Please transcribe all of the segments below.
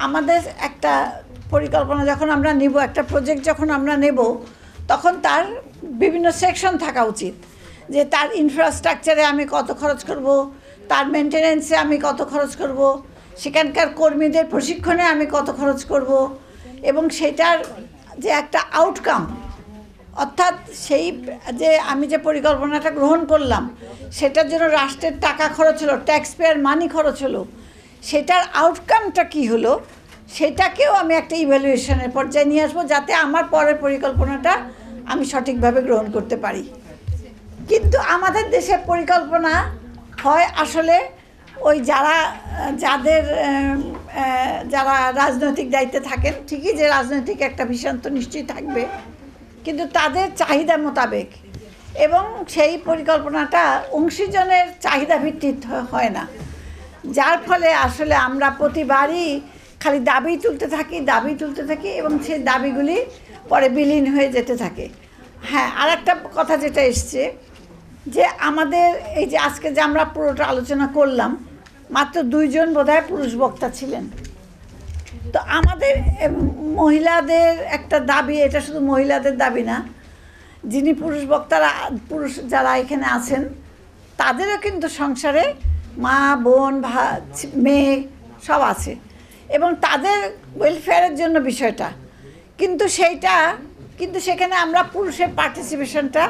আমাদের একটা পরিকল্পনা যখন আমরা নেব, একটা প্রজেক্ট যখন আমরা নেব, তখন তার বিভিন্ন সেকশন থাকা উচিত। যে তার ইনফ্রাস্ট্রাকচারে আমি কত খরচ করব, তার মেনটেনেন্সে আমি কত খরচ করব, সেখানকার কর্মীদের প্রশিক্ষণে আমি কত খরচ করব, এবং সেটার যে একটা আউটকাম, অর্থাৎ সেই যে আমি যে পরিকল্পনাটা গ্রহণ করলাম সেটার জন্য রাষ্ট্রের টাকা খরচ হলো, ট্যাক্স পেয়ার মানি খরচ হলো, সেটার আউটকামটা কী হলো সেটাকেও আমি একটা ইভ্যালুয়েশনের পর্যায়ে নিয়ে আসবো, যাতে আমার পরের পরিকল্পনাটা আমি সঠিকভাবে গ্রহণ করতে পারি। কিন্তু আমাদের দেশের পরিকল্পনা হয় আসলে ওই যারা রাজনৈতিক দায়িত্বে থাকেন, ঠিকই যে রাজনৈতিক একটা ভিশন তো নিশ্চয়ই থাকবে, কিন্তু তাদের চাহিদা মোতাবেক, এবং সেই পরিকল্পনাটা অংশীজনের চাহিদা ভিত্তিক হয় না, যার ফলে আসলে আমরা প্রতিবারই খালি দাবি তুলতে থাকি এবং সেই দাবিগুলি পরে বিলীন হয়ে যেতে থাকে। হ্যাঁ, আর একটা কথা যেটা এসছে যে আমাদের এই যে আজকে যে আমরা পুরোটা আলোচনা করলাম, মাত্র 2 জন বোধহয় পুরুষ বক্তা ছিলেন। তো আমাদের মহিলাদের একটা দাবি, এটা শুধু মহিলাদের দাবি না, যিনি পুরুষ যারা এখানে আছেন তাদেরও কিন্তু সংসারে মা, বোন, মেয়ে সব আছে, এবং তাদের ওয়েলফেয়ারের জন্য বিষয়টা, কিন্তু সেখানে আমরা পুরুষের পার্টিসিপেশনটা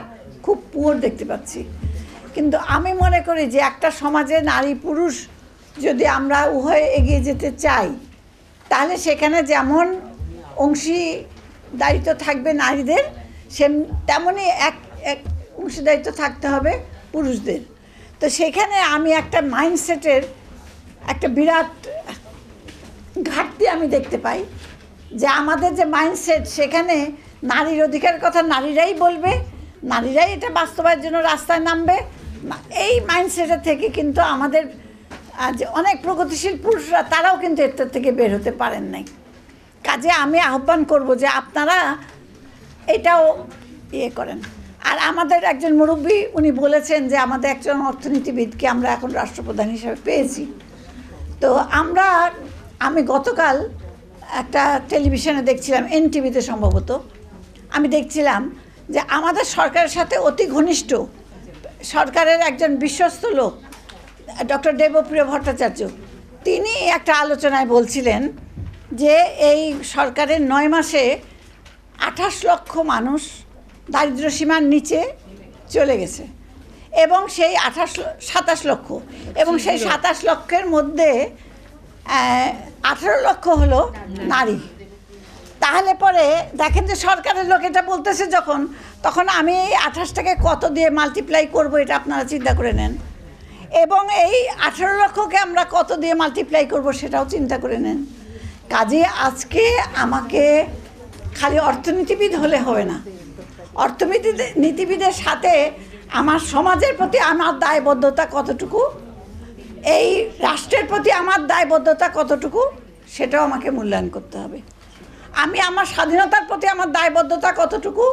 খুব পুয়ার দেখতে পাচ্ছি। কিন্তু আমি মনে করি যে একটা সমাজে নারী পুরুষ যদি আমরা উভয়ে এগিয়ে যেতে চাই, তাহলে সেখানে যেমন অংশীদারিত্ব থাকবে নারীদের, তেমনই এক অংশীদারিত্ব থাকতে হবে পুরুষদের। তো সেখানে আমি একটা মাইন্ডসেটের একটা বিরাট ঘাটতি আমি দেখতে পাই, যে আমাদের যে মাইন্ডসেট, সেখানে নারীর অধিকারের কথা নারীরাই বলবে, নারীরাই এটা বাস্তবায়নের জন্য রাস্তায় নামবে, এই মাইন্ডসেটের থেকে কিন্তু আমাদের যে অনেক প্রগতিশীল পুরুষরা তারাও কিন্তু এর থেকে বের হতে পারেন নাই। কাজে আমি আহ্বান করব যে আপনারা এটাও করেন। আর আমাদের একজন মুরব্বী উনি বলেছেন যে আমাদের একজন অর্থনীতিবিদকে আমরা এখন রাষ্ট্রপ্রধান হিসেবে পেয়েছি। তো আমি গতকাল একটা টেলিভিশনে দেখছিলাম, এনটিভিতে সম্ভবত, আমি দেখছিলাম যে আমাদের সরকারের সাথে অতি ঘনিষ্ঠ সরকারের একজন বিশ্বস্ত লোক ডক্টর দেবপ্রিয় ভট্টাচার্য, তিনি একটা আলোচনায় বলছিলেন যে এই সরকারের 9 মাসে 28 লক্ষ মানুষ দারিদ্র্যসীমার নিচে চলে গেছে, এবং সেই 27 লক্ষ, এবং সেই 27 লক্ষের মধ্যে 18 লক্ষ হলো নারী। তাহলে পরে দেখেন যে সরকারের লোক এটা বলতেছে তখন আমি এই 28টাকে কত দিয়ে মাল্টিপ্লাই করব, এটা আপনারা চিন্তা করে নেন, এবং এই 18 লক্ষকে আমরা কত দিয়ে মাল্টিপ্লাই করব সেটাও চিন্তা করে নেন। কাজে আজকে আমাকে খালি অর্থনীতিবিদ হলে হবে না, অর্থনীতিবিদের সাথে আমার সমাজের প্রতি আমার দায়বদ্ধতা কতটুকু, এই রাষ্ট্রের প্রতি আমার দায়বদ্ধতা কতটুকু, সেটাও আমাকে মূল্যায়ন করতে হবে। আমি আমার স্বাধীনতার প্রতি আমার দায়বদ্ধতা কতটুকু,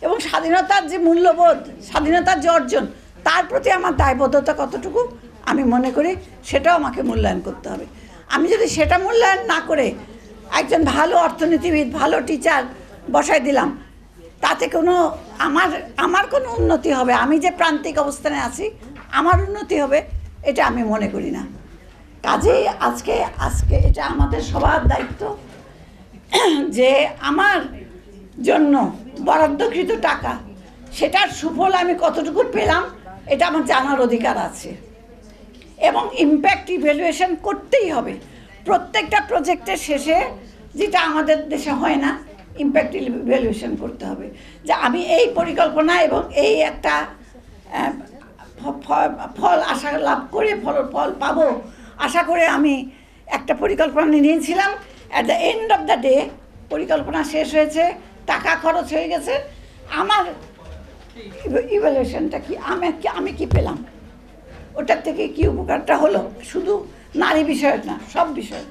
এবং স্বাধীনতার যে মূল্যবোধ, স্বাধীনতার যে অর্জন, তার প্রতি আমার দায়বদ্ধতা কতটুকু, আমি মনে করি সেটাও আমাকে মূল্যায়ন করতে হবে। আমি যদি সেটা মূল্যায়ন না করে একজন ভালো অর্থনীতিবিদ, ভালো টিচার বসায় দিলাম, তাতে আমার কোনো উন্নতি হবে, আমি যে প্রান্তিক অবস্থানে আছি আমার উন্নতি হবে, এটা আমি মনে করি না। কাজেই আজকে এটা আমাদের সবার দায়িত্ব যে আমার জন্য বরাদ্দকৃত টাকা, সেটার সুফল আমি কতটুকু পেলাম এটা আমার জানার অধিকার আছে, এবং ইমপ্যাক্ট ইভ্যালুয়েশন করতেই হবে প্রত্যেকটা প্রজেক্টের শেষে, যেটা আমাদের দেশে হয় না, ইমপ্যাক্ট ইভ্যালুয়েশন করতে হবে যে আমি এই পরিকল্পনা এবং এই একটা ফল আশা লাভ করে ফল পাবো আশা করে আমি একটা পরিকল্পনা নিয়েছিলাম, at the end of the day পরিকল্পনা শেষ হয়েছে, টাকা খরচ হয়ে গেছে, আমার ইভ্যালুয়েশনটা কি, আমি কি পেলাম, ওটার থেকে কি উপকারটা হলো, শুধু নারী বিষয় না, সব বিষয়।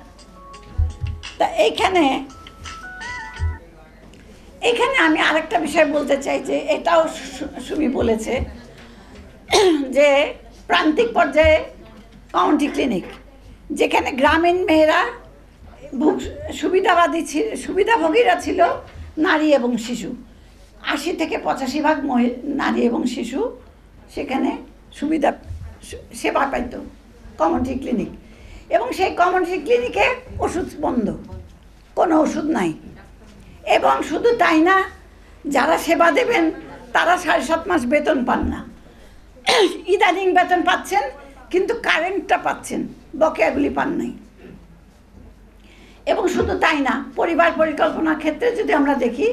তা এইখানে আমি আরেকটা বিষয় বলতে চাই, যে এটাও সুমি বলেছে যে প্রান্তিক পর্যায়ে কাউন্টি ক্লিনিক, যেখানে গ্রামীণ মেয়েরা সুবিধাভোগীরা ছিল নারী এবং শিশু। ৮০ থেকে ৮৫% নারী এবং শিশু সেখানে সেবা পাইত, কমিউনিটি ক্লিনিক। এবং সেই কমিউনিটি ক্লিনিকে ওষুধ বন্ধ, কোনো ওষুধ নাই। এবং শুধু তাই না, যারা সেবা দেবেন তারা 7.5 মাস বেতন পান না। ইদানিং বেতন পাচ্ছেন, কিন্তু কারেন্টটা পাচ্ছেন, বকেয়াগুলি পান নাই। এবং শুধু তাই না, পরিবার পরিকল্পনার ক্ষেত্রে যদি আমরা দেখি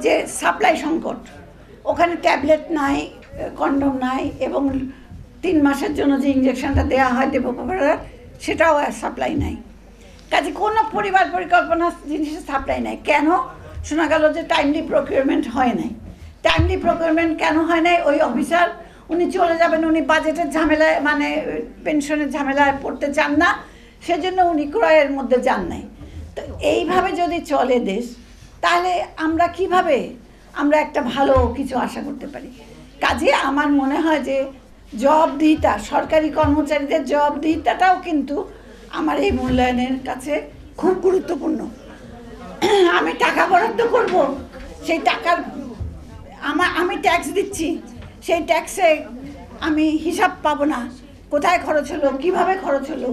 যে সাপ্লাই সংকট, ওখানে ট্যাবলেট নাই, কন্ডম নাই, এবং 3 মাসের জন্য যে ইঞ্জেকশনটা দেওয়া হয় দেবপ্রভার, সেটাও সাপ্লাই নাই। কাজে কোনো পরিবার পরিকল্পনা জিনিসের সাপ্লাই নাই। কেন? শোনা গেল যে টাইমলি প্রকিউরমেন্ট হয় নাই। টাইমলি প্রকিউরমেন্ট কেন হয় নাই? ওই অফিসার উনি চলে যাবেন, উনি বাজেটের ঝামেলায়, মানে পেনশনের ঝামেলায় পড়তে চান না, সেজন্য উনি ক্রয়ের মধ্যে যান নাই। তো এইভাবে যদি চলে দেশ, তাহলে আমরা কিভাবে একটা ভালো কিছু আশা করতে পারি? কাজে আমার মনে হয় যে জবাবদিহিতা, সরকারি কর্মচারীদের জবাবদিহিতাটাও কিন্তু আমার এই মূল্যায়নের কাছে খুব গুরুত্বপূর্ণ। আমি টাকা বরাদ্দ করব, সেই টাকার আমি ট্যাক্স দিচ্ছি, সেই ট্যাক্সে আমি হিসাব পাবো না, কোথায় খরচ হলো, কিভাবে খরচ হলো,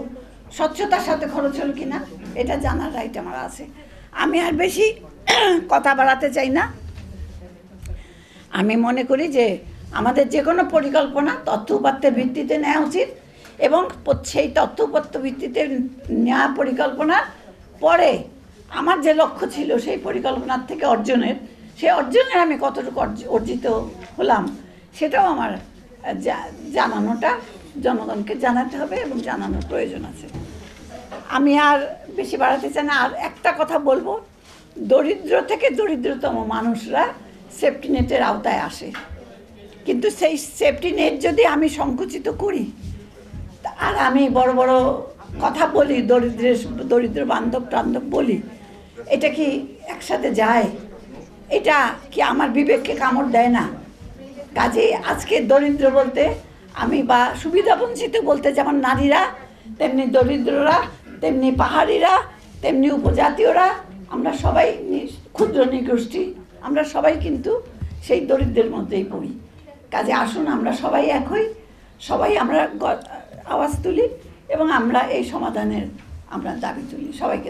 স্বচ্ছতার সাথে খরচ হলো কিনা, এটা জানার রাইট আমার আছে। আমি আর বেশি কথা বাড়াতে চাই না। আমি মনে করি যে আমাদের যে কোনো পরিকল্পনা তথ্য উপাত্তের ভিত্তিতে নেওয়া উচিত, এবং সেই তথ্য উপাত্ত ভিত্তিতে নেওয়া পরিকল্পনার পরে আমার যে লক্ষ্য ছিল সেই পরিকল্পনার থেকে সেই অর্জনের আমি কতটুকু অর্জিত হলাম, সেটাও আমার জানানোটা জনগণকে জানাতে হবে এবং জানানোর প্রয়োজন আছে। আমি আর বেশি বাড়াতে চাই না। আর একটা কথা বলবো, দরিদ্র থেকে দরিদ্রতম মানুষরা সেফটি নেটের আওতায় আসে, কিন্তু সেই সেফটি নেট যদি আমি সংকুচিত করি আর আমি বড় বড় কথা বলি, দরিদ্র বান্ধব টান্ধব বলি, এটা কি একসাথে যায়? এটা কি আমার বিবেককে কামড় দেয় না? কাজে আজকে দরিদ্র বলতে আমি, বা সুবিধাবঞ্চিত বলতে যেমন নারীরা, তেমনি দরিদ্ররা, তেমনি পাহাড়িরা, তেমনি উপজাতীয়রা, আমরা সবাই ক্ষুদ্র নৃগোষ্ঠী, আমরা সবাই কিন্তু সেই দরিদ্রের মধ্যেই পড়ি। কাজে আসুন আমরা সবাই এক হই, সবাই আমরা আওয়াজ তুলি এবং আমরা এই সমাধানের আমরা দাবি তুলি। সবাইকে